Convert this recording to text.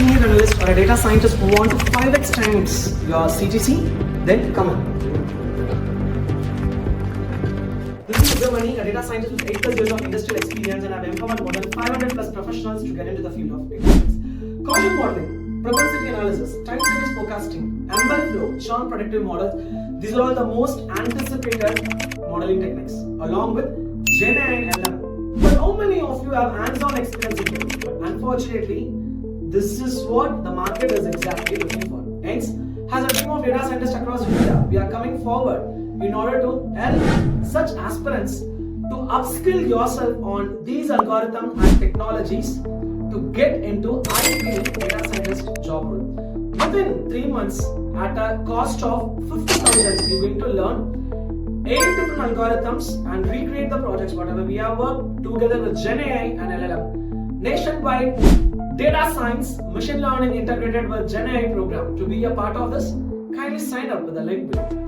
senior analyst or a data scientist who want to 5x times your CTC, then come on. This is Subramani, a data scientist with 8 plus years of industrial experience, and I've empowered more than 500 plus professionals to get into the field of data science. Causal modeling, propensity analysis, time series forecasting, ML flow, churn predictive models, these are all the most anticipated modeling techniques, along with GenAI and LLM. But how many of you have hands-on experience in it? But unfortunately, this is what the market is exactly looking for. Hence, as a team of data scientists across India, we are coming forward in order to help such aspirants to upskill yourself on these algorithms and technologies to get into IT data scientist job role. Within 3 months, at a cost of 50,000, you're going to learn 8 different algorithms and recreate the projects whatever we have worked together with GenAI and LLM. Nationwide data science, machine learning integrated with GenAI program. To be a part of this, kindly sign up with the link below.